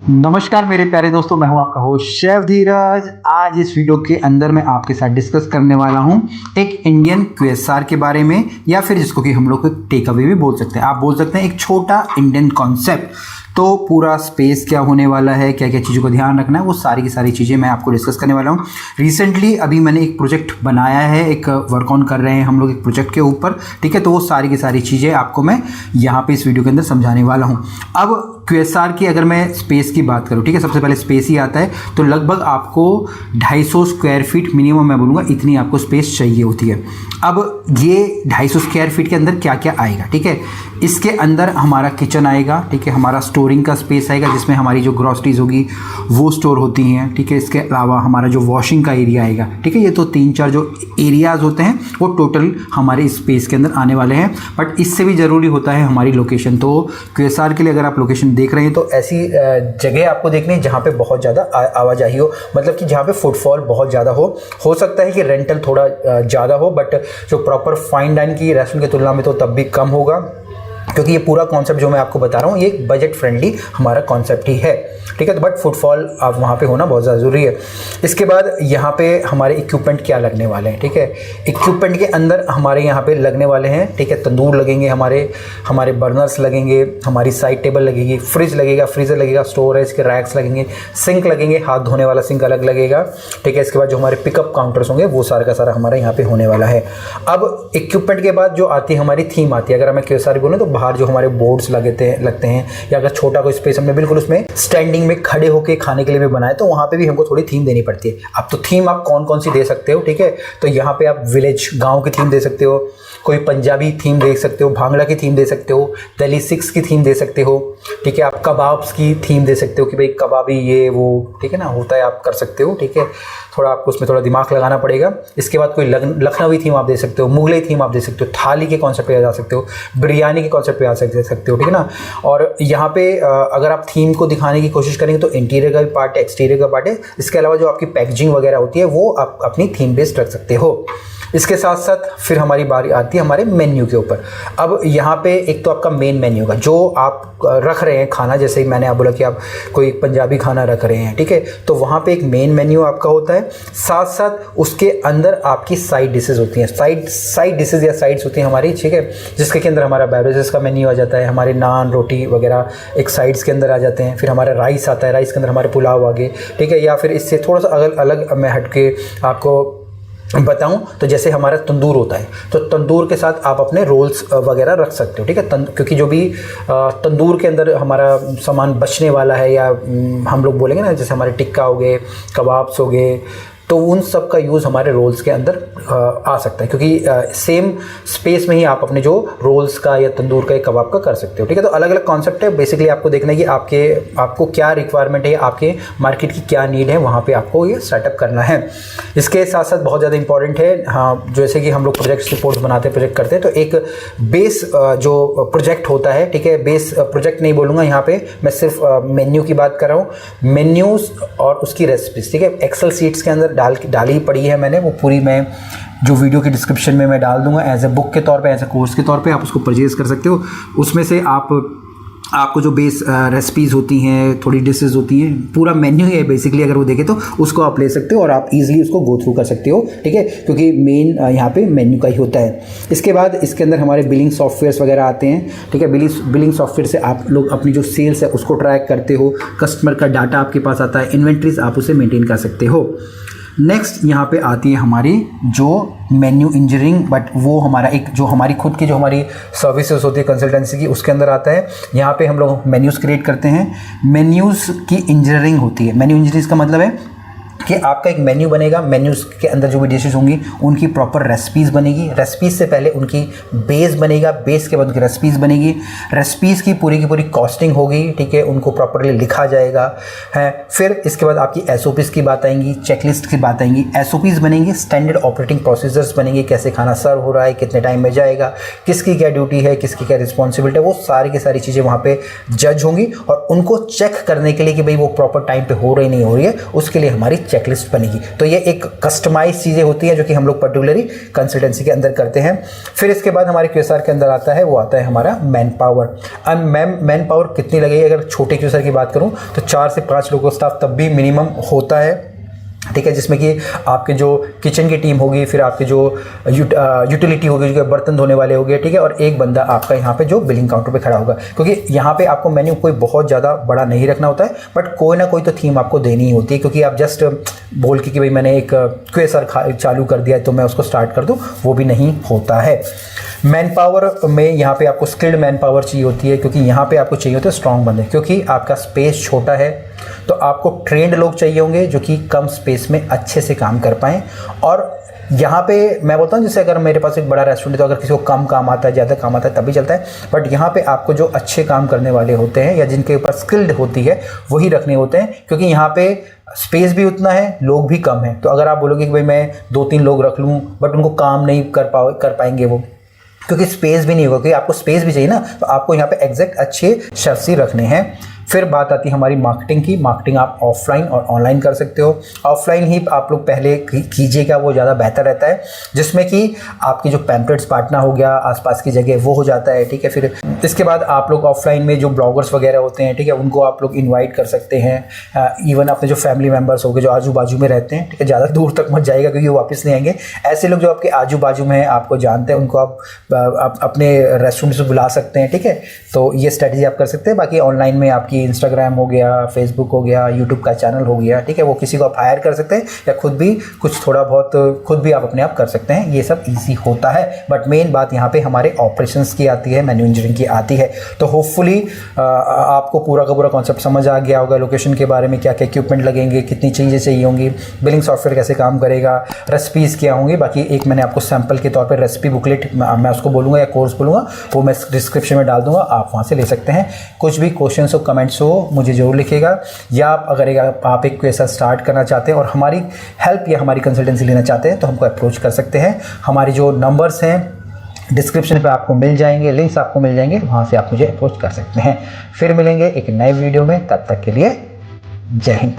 नमस्कार मेरे प्यारे दोस्तों, मैं हूं आपका होस्ट शेफ धीरज। आज इस वीडियो के अंदर मैं आपके साथ डिस्कस करने वाला हूं एक इंडियन क्यूएसआर के बारे में, या फिर जिसको कि हम लोग टेक अवे भी बोल सकते हैं। आप बोल सकते हैं एक छोटा इंडियन कॉन्सेप्ट। तो पूरा स्पेस क्या होने वाला है, क्या क्या चीज़ों को ध्यान रखना है, वो सारी की सारी चीज़ें मैं आपको डिस्कस करने वाला हूँ। रिसेंटली अभी मैंने एक प्रोजेक्ट बनाया है, एक वर्क ऑन कर रहे हैं हम लोग एक प्रोजेक्ट के ऊपर, ठीक है। तो वो सारी की सारी चीज़ें आपको मैं यहाँ पे इस वीडियो के अंदर समझाने वाला हूँ। अब क्यूएसआर की अगर मैं स्पेस की बात करूँ, ठीक है, सबसे पहले स्पेस ही आता है। तो लगभग आपको 250 स्क्वायर फीट मिनिमम, मैं बोलूँगा इतनी आपको स्पेस चाहिए होती है। अब ये 250 स्क्वायर फीट के अंदर क्या क्या आएगा, ठीक है। इसके अंदर हमारा किचन आएगा, ठीक है, हमारा स्टोरिंग का स्पेस आएगा जिसमें हमारी जो ग्रॉसरीज होगी वो स्टोर होती हैं, ठीक है। इसके अलावा हमारा जो वॉशिंग का एरिया आएगा, ठीक है। ये तो 3-4 जो एरियाज़ होते हैं वो टोटल हमारे स्पेस के अंदर आने वाले हैं। बट इससे भी ज़रूरी होता है हमारी लोकेशन। तो क्यूएसआर के लिए अगर आप लोकेशन देख रहे हैं तो ऐसी जगह आपको देखनी है जहाँ पे बहुत ज़्यादा आवाजाही हो, मतलब कि जहाँ पे फुटफॉल बहुत ज़्यादा हो सकता है कि रेंटल थोड़ा ज़्यादा हो, बट जो प्रॉपर फाइन डाइन की रेस्टोरेंट की तुलना में तो तब भी कम होगा, क्योंकि ये पूरा कॉन्सेप्ट जो मैं आपको बता रहा हूँ ये बजट फ्रेंडली हमारा कॉन्सेप्ट ही है, ठीक है। तो बट फुटफॉल आप वहाँ पे होना बहुत ज़्यादा ज़रूरी है। इसके बाद यहाँ पे हमारे इक्विपमेंट क्या लगने वाले हैं, ठीक है। इक्विपमेंट के अंदर हमारे यहाँ पे लगने वाले हैं, ठीक है, तंदूर लगेंगे, हमारे बर्नर्स लगेंगे, हमारी साइड टेबल लगेगी, फ्रिज लगेगा, फ्रीज़र लगेगा, स्टोरेज के रैक्स लगेंगे, सिंक लगेंगे, हाथ धोने वाला सिंक अलग लगेगा, ठीक है। इसके बाद जो हमारे पिकअप काउंटर्स होंगे वो सारा का सारा हमारे यहाँ पे होने वाला है। अब इक्विपमेंट के बाद जो आती है हमारी थीम आती है। अगर हमें क्यूएसआर बोलें तो बाहर जो हमारे बोर्ड्स लगते हैं, या अगर छोटा कोई स्पेस हमने बिल्कुल उसमें स्टैंडिंग में खड़े होकर खाने के लिए भी बनाए तो वहाँ पे भी हमको थोड़ी थीम देनी पड़ती है। अब तो थीम आप कौन कौन सी दे सकते हो, ठीक है। तो यहाँ पे आप विलेज गांव की थीम दे सकते हो, कोई पंजाबी थीम दे सकते हो, भांगड़ा की थीम दे सकते हो, दिल्ली 6 की थीम दे सकते हो, ठीक है। आप कबाब्स की थीम दे सकते हो कि भाई कबाबी ये वो, ठीक है ना, होता है, आप कर सकते हो, ठीक है। थोड़ा आपको उसमें थोड़ा दिमाग लगाना पड़ेगा। इसके बाद कोई लखनवी थीम आप दे सकते हो, मुगलई थीम आप दे सकते हो, थाली के कॉन्सेप्ट पे आ जा सकते हो, बिरयानी के कॉन्सेप्ट पे आ सकते हो, ठीक है ना। और यहाँ पे अगर आप थीम को दिखाने की कोशिश करेंगे तो इंटीरियर का भी पार्ट है, एक्सटीरियर का पार्ट है। इसके अलावा जो आपकी पैकेजिंग वगैरह होती है वो आप अपनी थीम बेस्ड रख सकते हो। इसके साथ साथ फिर हमारी बारी आती है हमारे मेन्यू के ऊपर। अब यहाँ पे एक तो आपका मेन मेन्यू का जो आप रख रहे हैं खाना, जैसे ही मैंने आप बोला कि आप कोई पंजाबी खाना रख रहे हैं, ठीक है, तो वहाँ पे एक मेन मेन्यू आपका होता है। साथ साथ उसके अंदर आपकी साइड डिशेज होती हैं, साइड डिशेज या साइड्स होती हैं हमारी, ठीक है, जिसके के अंदर हमारा बेवरेजेस का मेन्यू आ जाता है, हमारे नान रोटी वगैरह एक साइड्स के अंदर आ जाते हैं। फिर हमारा राइस आता है, राइस के अंदर हमारे पुलाव आ गए, ठीक है। या फिर इससे थोड़ा सा अलग मैं हट के आपको बताऊं तो जैसे हमारा तंदूर होता है तो तंदूर के साथ आप अपने रोल्स वगैरह रख सकते हो, ठीक है। क्योंकि जो भी तंदूर के अंदर हमारा सामान बचने वाला है, या हम लोग बोलेंगे ना, जैसे हमारे टिक्का हो गए, कबाब्स हो गए, तो उन सब का यूज़ हमारे रोल्स के अंदर आ सकता है, क्योंकि सेम स्पेस में ही आप अपने जो रोल्स का या तंदूर का या कबाब का कर सकते हो, ठीक है। तो अलग अलग कॉन्सेप्ट है। बेसिकली आपको देखना है कि आपको क्या रिक्वायरमेंट है, आपके मार्केट की क्या नीड है, वहाँ पे आपको ये सेटअप करना है। इसके साथ साथ बहुत ज़्यादा इंपॉर्टेंट है, हाँ, जैसे कि हम लोग प्रोजेक्ट रिपोर्ट्स बनाते हैं, प्रोजेक्ट करते हैं, तो एक बेस जो प्रोजेक्ट होता है, ठीक है, बेस प्रोजेक्ट नहीं बोलूँगा यहाँ पे, मैं सिर्फ मेन्यू की बात कर रहा हूँ। मेन्यूज़ और उसकी रेसिपीज, ठीक है, एक्सेल शीट्स के अंदर डाली पड़ी है मैंने, वो पूरी मैं जो वीडियो की डिस्क्रिप्शन में मैं डाल दूंगा एज ए बुक के तौर पे, एज ए कोर्स के तौर पे आप उसको परचेज़ कर सकते हो। उसमें से आपको जो बेस रेसिपीज़ होती हैं, थोड़ी डिशेज़ होती हैं, पूरा मेन्यू है बेसिकली। अगर वो देखें तो उसको आप ले सकते हो और आप इजीली उसको गो थ्रू कर सकते हो, ठीक है, क्योंकि मेन यहाँ पे मेन्यू का ही होता है। इसके बाद इसके अंदर हमारे बिलिंग सॉफ्टवेयर्स वगैरह आते हैं, ठीक है। बिलिंग सॉफ्टवेयर से आप लोग अपनी जो सेल्स है उसको ट्रैक करते हो, कस्टमर का डाटा आपके पास आता है, इन्वेंट्रीज आप उसे मेंटेन कर सकते हो। नेक्स्ट यहाँ पे आती है हमारी जो मेन्यू इंजीनियरिंग, बट वो हमारा एक जो हमारी खुद की जो हमारी सर्विसेज होती है कंसल्टेंसी की, उसके अंदर आता है। यहाँ पे हम लोग मेन्यूज़ क्रिएट करते हैं, मेन्यूज़ की इंजीनियरिंग होती है। मेन्यू इंजीनियरिंग का मतलब है कि आपका एक मेन्यू बनेगा, मेन्यूज़ के अंदर जो भी डिशेज होंगी उनकी प्रॉपर रेसिपीज़ बनेगी, रेसिपीज़ से पहले उनकी बेस बनेगा, बेस के बाद उनकी रेसिपीज़ बनेगी, रेसिपीज़ की पूरी कॉस्टिंग होगी, ठीक है, उनको प्रॉपरली लिखा जाएगा है। फिर इसके बाद आपकी एसओपीज़ की बात आएंगी, चेकलिस्ट की बात आएंगी, एसओपीज़ बनेंगी, स्टैंडर्ड ऑपरेटिंग प्रोसीजर्स बनेंगे, कैसे खाना सर्व हो रहा है, कितने टाइम में जाएगा, किसकी क्या ड्यूटी है, किसकी क्या रिस्पॉन्सिबिलिटी है, वो सारी की सारी चीज़ें वहाँ पे जज होंगी। और उनको चेक करने के लिए कि भाई वो प्रॉपर टाइम पे हो रही नहीं हो रही है, उसके लिए हमारी चेकलिस्ट बनेगी। तो ये एक कस्टमाइज चीज़ें होती हैं जो कि हम लोग पर्टिकुलरली कंसल्टेंसी के अंदर करते हैं। फिर इसके बाद हमारे QSR के अंदर आता है, वो आता है हमारा मैन पावर। अब मैन पावर कितनी लगेगी, अगर छोटे QSR की बात करूँ तो 4 से 5 लोगों का स्टाफ तब भी मिनिमम होता है, ठीक है, जिसमें कि आपके जो किचन की टीम होगी, फिर आपके जो यूटिलिटी होगी, जो बर्तन धोने वाले होंगे, ठीक है, और एक बंदा आपका यहाँ पे जो बिलिंग काउंटर पे खड़ा होगा। क्योंकि यहाँ पे आपको मेन्यू कोई बहुत ज़्यादा बड़ा नहीं रखना होता है, बट कोई ना कोई तो थीम आपको देनी ही होती है। क्योंकि आप जस्ट बोल के कि भाई मैंने एक QSR चालू कर दिया है तो मैं उसको स्टार्ट कर दूँ, वो भी नहीं होता है। मैन पावर में यहाँ पे आपको स्किल्ड मैन पावर चाहिए होती है, क्योंकि यहाँ पे आपको चाहिए होते हैं स्ट्रॉन्ग बंदे, क्योंकि आपका स्पेस छोटा है। तो आपको ट्रेंड लोग चाहिए होंगे जो कि कम स्पेस में अच्छे से काम कर पाएँ। और यहाँ पे मैं बोलता हूँ, जैसे अगर मेरे पास एक बड़ा रेस्टोरेंट है तो अगर किसी को कम काम आता है, ज़्यादा काम आता है, तभी चलता है। बट यहाँ पे आपको जो अच्छे काम करने वाले होते हैं या जिनके ऊपर स्किल्ड होती है वही रखने होते हैं, क्योंकि यहाँ पे स्पेस भी उतना है, लोग भी कम हैं। तो अगर आप बोलोगे कि भाई मैं 2-3 लोग रख लूँ बट उनको काम नहीं कर पाएंगे वो, क्योंकि स्पेस भी नहीं होगा, क्योंकि आपको स्पेस भी चाहिए ना, तो आपको यहाँ पे एग्जैक्ट अच्छे शेफ्स ही रखने हैं। फिर बात आती है हमारी मार्केटिंग की। मार्केटिंग आप ऑफलाइन और ऑनलाइन कर सकते हो। ऑफलाइन ही आप लोग पहले कीजिएगा, वो ज़्यादा बेहतर रहता है, जिसमें कि आपकी जो पैम्पलेट्स बांटना हो गया आसपास की जगह वो हो जाता है, ठीक है। फिर इसके बाद आप लोग ऑफलाइन में जो ब्लॉगर्स वगैरह होते हैं, ठीक है, उनको आप लोग इन्वाइट कर सकते हैं। इवन अपने जो फैमिली मेम्बर्स हो गए जो आजू बाजू में रहते हैं, ठीक है, ज़्यादा दूर तक मत जाइएगा क्योंकि वो वापस नहीं आएंगे। ऐसे लोग जो आपके आजू बाजू में हैं, आपको जानते हैं, उनको आप अपने रेस्टोरेंट से बुला सकते हैं, ठीक है। तो ये स्ट्रेटजी आप कर सकते हैं। बाकी ऑनलाइन में आपकी इंस्टाग्राम हो गया, फेसबुक हो गया, यूट्यूब का चैनल हो गया, ठीक है, वो किसी को आप हायर कर सकते हैं या खुद भी कुछ थोड़ा बहुत खुद भी आप अपने आप कर सकते हैं। ये सब इजी होता है। बट मेन बात यहाँ पे हमारे ऑपरेशंस की आती है, मेन्यू इंजीनियरिंग की आती है। तो होपफुली आपको पूरा का पूरा कॉन्सेप्ट समझ आ गया होगा। लोकेशन के बारे में क्या क्या इक्विपमेंट लगेंगे, कितनी चीज़ें चाहिए होंगी, बिलिंग सॉफ्टवेयर कैसे काम करेगा, रेसिपीज़ क्या होंगी। बाकी एक मैंने आपको सैम्पल के तौर पर रेसिपी बुकलेट मैं उसको बोलूँगा या कोर्स बोलूँगा, वो मैं डिस्क्रिप्शन में डाल दूँगा, आप वहाँ से ले सकते हैं। कुछ भी क्वेश्चन हो, कमेंट्स हो, मुझे ज़रूर लिखिएगा। या अगर आप एक QSR स्टार्ट करना चाहते हैं और हमारी हेल्प या हमारी कंसल्टेंसी लेना चाहते हैं तो हमको अप्रोच कर सकते हैं। हमारे जो नंबर्स हैं डिस्क्रिप्शन पे आपको मिल जाएंगे, लिंक्स आपको मिल जाएंगे, वहाँ से आप मुझे अप्रोच कर सकते हैं। फिर मिलेंगे एक नए वीडियो में, तब तक के लिए जय हिंद।